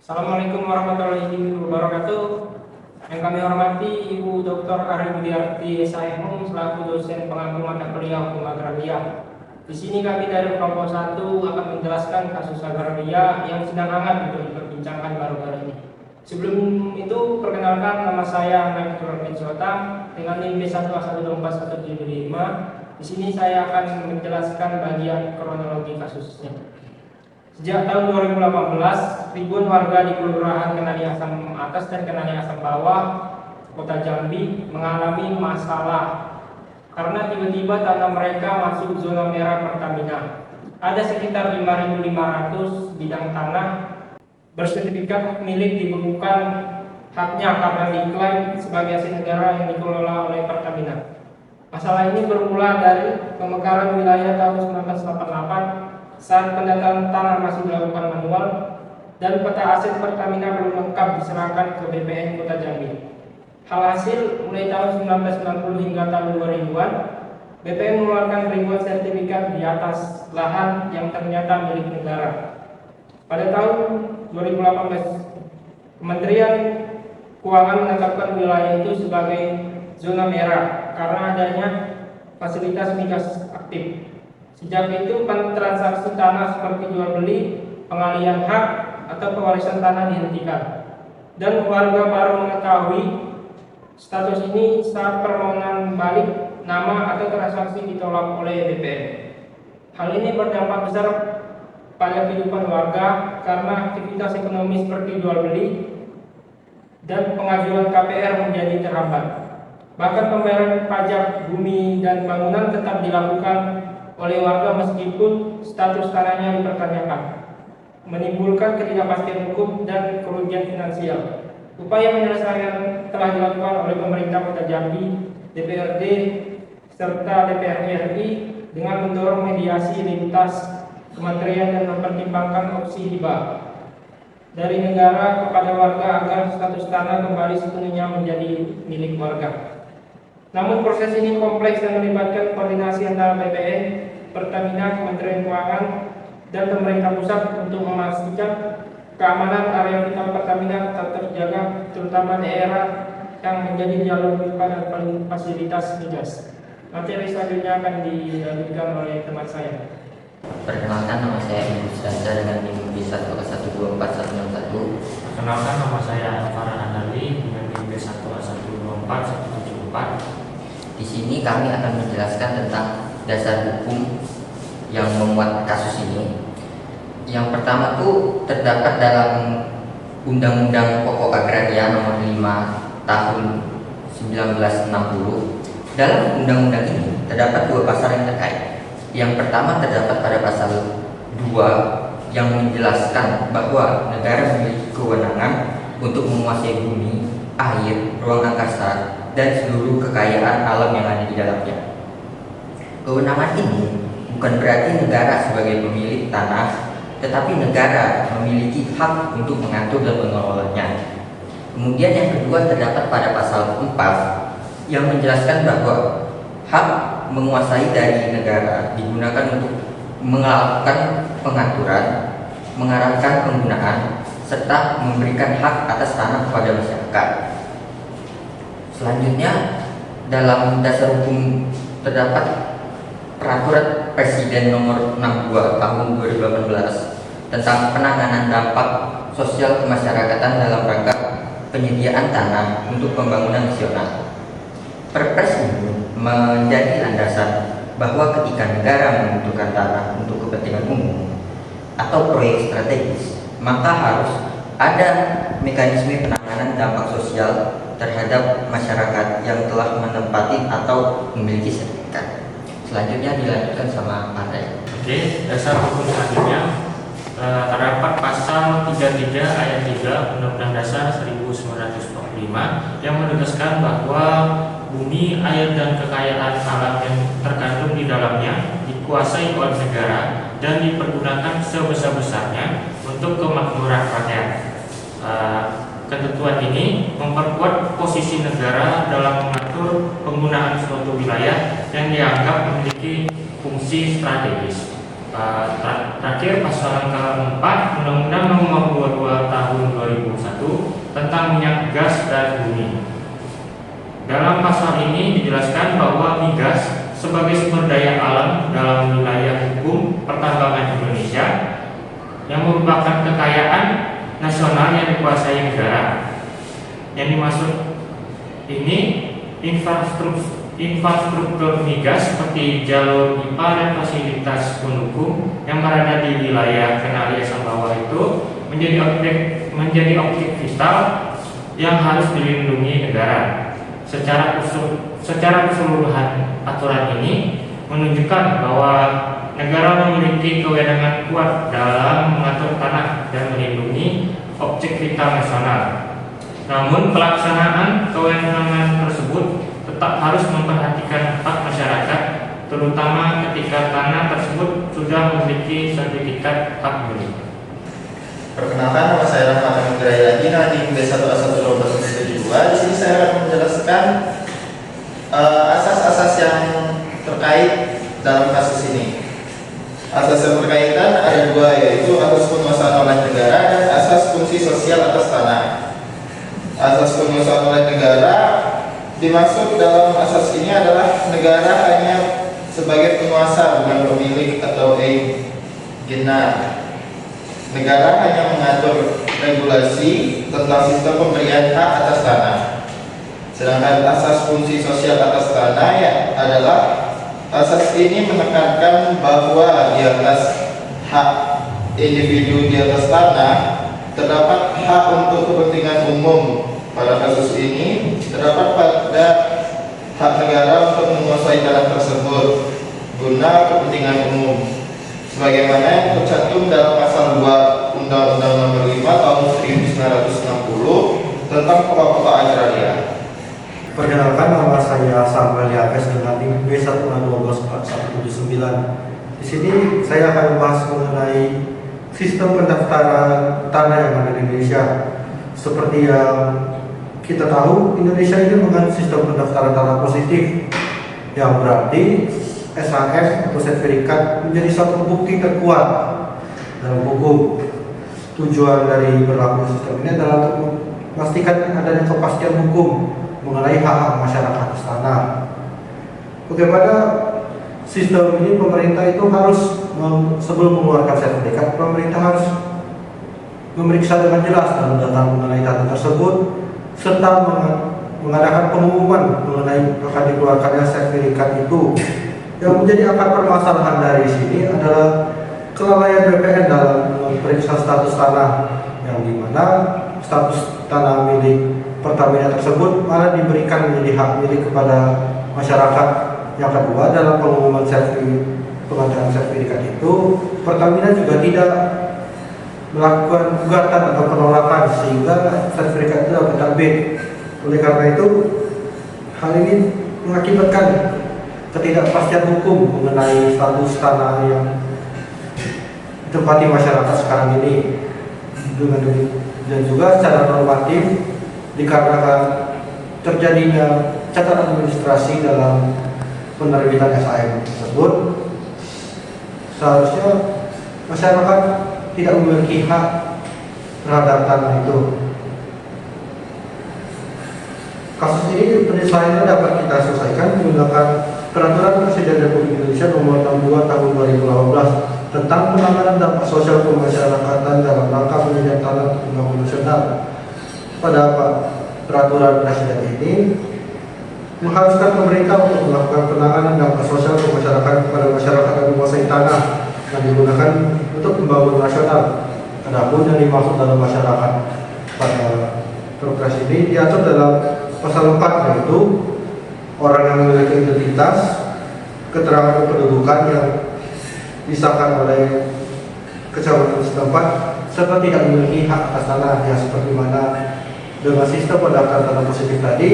Assalamualaikum warahmatullahi wabarakatuh. Yang kami hormati Ibu Dr. Ari Budiarti SHM selaku dosen pengampu mata kuliah hukum agraria. Di sini kami dari kelompok 1 akan menjelaskan kasus agraria yang sedang hangat untuk diperbincangkan baru-baru ini. Sebelum itu, perkenalkan, nama saya Naifur Rahmat dengan NIM B1A1241775. Di sini saya akan menjelaskan bagian kronologi kasusnya. Sejak tahun 2018, ribuan warga di Kelurahan Kenali Asam Atas dan Kenali Asam Bawah, Kota Jambi mengalami masalah karena tiba-tiba tanah mereka masuk zona merah Pertamina. Ada sekitar 5.500 bidang tanah bersertifikat milik dibekukan haknya karena diklaim sebagai aset negara yang dikelola oleh Pertamina. Masalah ini bermula dari pemekaran wilayah tahun 1988 saat pendataan tanah masih dilakukan manual dan peta aset Pertamina belum lengkap diserahkan ke BPN Kota Jambi. Alhasil, mulai tahun 1990 hingga tahun 2000-an, BPN mengeluarkan ribuan sertifikat di atas lahan yang ternyata milik negara. Pada tahun 2018, Kementerian Keuangan menetapkan wilayah itu sebagai zona merah karena adanya fasilitas migas aktif. Sejak itu, transaksi tanah seperti jual beli, pengalihan hak, atau pewarisan tanah dihentikan. Dan warga baru mengetahui status ini saat permohonan balik nama atau transaksi ditolak oleh BPN. Hal ini berdampak besar pada kehidupan warga karena aktivitas ekonomi seperti jual beli dan pengajuan KPR menjadi terhambat. Bahkan pembayaran pajak bumi dan bangunan tetap dilakukan oleh warga meskipun status tanahnya dipertanyakan, menimbulkan ketidakpastian hukum dan kerugian finansial. Upaya penyelesaian telah dilakukan oleh pemerintah Kota Jambi, DPRD, serta DPR RI dengan mendorong mediasi lintas kementerian dan mempertimbangkan opsi hibah dari negara kepada warga agar status tanah kembali sepenuhnya menjadi milik warga. Namun proses ini kompleks dan melibatkan koordinasi antara BPN, Pertamina, Kementerian Keuangan, dan pemerintah pusat untuk memastikan keamanan area vital Pertamina tetap terjaga, terutama daerah yang menjadi jalur pipa dan fasilitas migas. Materi selanjutnya akan dilanjutkan oleh teman saya. Perkenalkan, nama saya Ibu Sandra dengan NIM B1A1241161. Perkenalkan, nama saya Farhan Andali dengan NIM B1A1241774. Di sini kami akan menjelaskan tentang dasar hukum yang memuat kasus ini. Yang pertama itu terdapat dalam Undang-Undang Pokok Agraria Nomor 5 Tahun 1960. Dalam undang-undang ini terdapat dua pasal yang terkait. Yang pertama terdapat pada pasal 2 yang menjelaskan bahwa negara memiliki kewenangan untuk menguasai bumi, air, ruang angkasa, dan seluruh kekayaan alam yang ada di dalamnya. Kewenangan ini bukan berarti negara sebagai pemilik tanah, tetapi negara memiliki hak untuk mengatur dan mengelolanya. Kemudian yang kedua terdapat pada pasal 4 yang menjelaskan bahwa hak menguasai dari negara digunakan untuk melakukan pengaturan, mengarahkan penggunaan, serta memberikan hak atas tanah kepada masyarakat. Selanjutnya, dalam dasar hukum terdapat Peraturan Presiden Nomor 62 Tahun 2018 tentang penanganan dampak sosial kemasyarakatan dalam rangka penyediaan tanah untuk pembangunan nasional. Perpres ini menjadi landasan bahwa ketika negara membutuhkan tanah untuk kepentingan umum atau proyek strategis, maka harus ada mekanisme penanganan dampak sosial terhadap masyarakat yang telah menempati atau memiliki sertifikat. Selanjutnya dilanjutkan sama Pandai. Oke, dasar hukum selanjutnya terdapat pasal 33 ayat 3 Undang-Undang Dasar 1945 yang menegaskan bahwa bumi, air, dan kekayaan alam yang terkandung di dalamnya dikuasai oleh negara dan dipergunakan sebesar-besarnya untuk kemakmuran rakyat. Ketentuan ini memperkuat posisi negara dalam mengatur penggunaan suatu wilayah yang dianggap memiliki fungsi strategis. Terakhir pasal keempat Undang-Undang Nomor 22 Tahun dan bumi. Dalam pasal ini dijelaskan bahwa migas sebagai sumber daya alam dalam wilayah hukum pertambangan Indonesia yang merupakan kekayaan nasional yang dikuasai negara. Yang dimaksud ini infrastruktur migas seperti jalur pipa dan fasilitas pendukung yang berada di wilayah Kenali Asam Bawah itu menjadi objek vital yang harus dilindungi negara. Secara keseluruhan aturan ini menunjukkan bahwa negara memiliki kewenangan kuat dalam mengatur tanah dan melindungi objek vital nasional. Namun pelaksanaan kewenangan tersebut tetap harus memperhatikan hak masyarakat, terutama ketika tanah tersebut sudah memiliki sertifikat hak milik. Perkenalkan, nama saya Rahmat Anugrah Nadiem B1A11272. Di sini saya akan menjelaskan asas-asas yang terkait dalam kasus ini. Asas yang berkaitan ada dua, yaitu asas penguasaan oleh negara dan asas fungsi sosial atas tanah. Asas penguasaan oleh negara dimaksud dalam asas ini adalah negara hanya sebagai penguasa, bukan pemilik atau agency. Negara hanya mengatur regulasi tentang sistem pemberian hak atas tanah. Sedangkan asas fungsi sosial atas tanah adalah asas ini menekankan bahwa di atas hak individu di atas tanah terdapat hak untuk kepentingan umum. Pada kasus ini terdapat pada hak negara untuk menguasai tanah tersebut guna kepentingan umum, sebagaimana yang tercantum dalam pasal 2 Undang-Undang Nomor 5 Tahun 1960 tentang pokok-pokok agraria. Perkenalkan, nama saya Samuel Yabes dengan NIM B1A12179. Di sini saya akan membahas mengenai sistem pendaftaran tanah yang ada di Indonesia. Seperti yang kita tahu, Indonesia ini menggunakan sistem pendaftaran tanah positif, yang berarti SHF atau sertifikat menjadi satu bukti terkuat dalam hukum. Tujuan dari berlaku sistem ini adalah untuk memastikan adanya kepastian hukum mengenai hak-hak masyarakat atas tanah. Bagaimana sistem ini, pemerintah itu harus sebelum mengeluarkan sertifikat, pemerintah harus memeriksa dengan jelas dan data mengenai tanah tersebut, serta mengadakan pengumuman mengenai akan dikeluarkannya sertifikat itu. Yang menjadi akar permasalahan dari sini adalah kelalaian BPN dalam memeriksa status tanah, yang dimana status tanah milik Pertamina tersebut malah diberikan menjadi hak milik kepada masyarakat. Yang kedua, dalam pengumuman pengadaan sertifikat itu, Pertamina juga tidak melakukan gugatan atau penolakan sehingga sertifikat itu dapat terbit. Oleh karena itu, hal ini mengakibatkan ketidakpastian hukum mengenai status tanah yang ditempati masyarakat sekarang ini. Dan juga secara normatif, dikarenakan terjadinya catatan administrasi dalam penerbitan SHM tersebut, seharusnya masyarakat tidak memiliki hak terhadap tanah itu. Kasus ini penyelesaiannya dapat kita selesaikan menggunakan Peraturan Presiden Republik Indonesia Nomor 62 Tahun 2018 tentang penanganan dampak sosial kemasyarakatan dalam rangka penyediaan tanah pembangunan nasional. Pada peraturan Presiden ini mengharuskan pemerintah untuk melakukan penanganan dampak sosial kemasyarakatan kepada masyarakat yang menguasai tanah yang digunakan untuk pembangunan nasional. Adapun yang dimaksud dalam masyarakat pada Perpres ini diatur dalam pasal 4, yaitu orang yang memiliki identitas, keterangan kependudukan yang disahkan oleh kecamatan setempat, serta tidak memiliki hak atas tanah. Ya, seperti mana dengan sistem pendaftaran tanah positif tadi,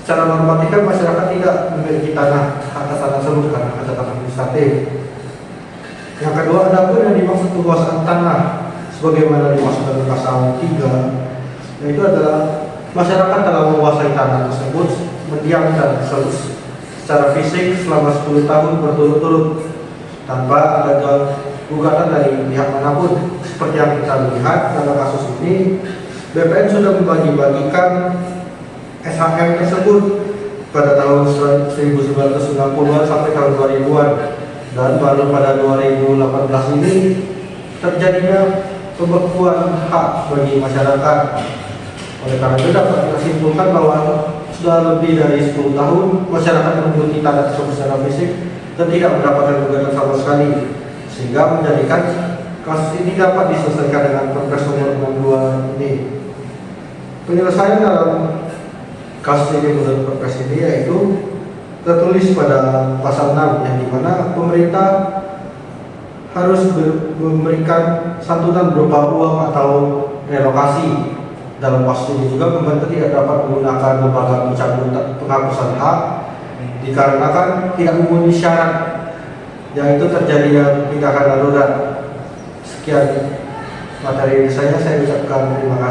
secara normatif masyarakat tidak memiliki tanah atas tanah tersebut karena catatan administratif. Yang kedua, adapun yang dimaksud penguasaan tanah sebagaimana dimaksud dalam pasal 3, yaitu adalah masyarakat telah menguasai tanah tersebut mendiamkan secara fisik selama 10 tahun berturut-turut tanpa ada gugatan dari pihak manapun. Seperti yang kita lihat dalam kasus ini, BPN sudah membagi-bagikan SHM tersebut pada tahun 1990-an sampai tahun 2000-an, dan baru pada 2018 ini terjadinya pembekuan hak bagi masyarakat. Oleh karena itu dapat kita simpulkan bahwa sudah lebih dari 10 tahun masyarakat mengikuti tanda tersebut secara fisik dan tidak mendapatkan gugatan sama sekali, sehingga menjadikan kasus ini dapat diselesaikan dengan Perpres nomor 62 ini. Penyelesaian dalam kasus ini menurut Perpres ini yaitu tertulis pada pasal 6, yang dimana pemerintah harus memberikan santunan berupa uang atau relokasi. Dalam kasus ini juga pemerintah tidak dapat menggunakan lembaga pencabut penghapusan hak dikarenakan tidak memenuhi syarat, yaitu terjadinya tindakan darurat. Sekian materi saya ucapkan terima kasih.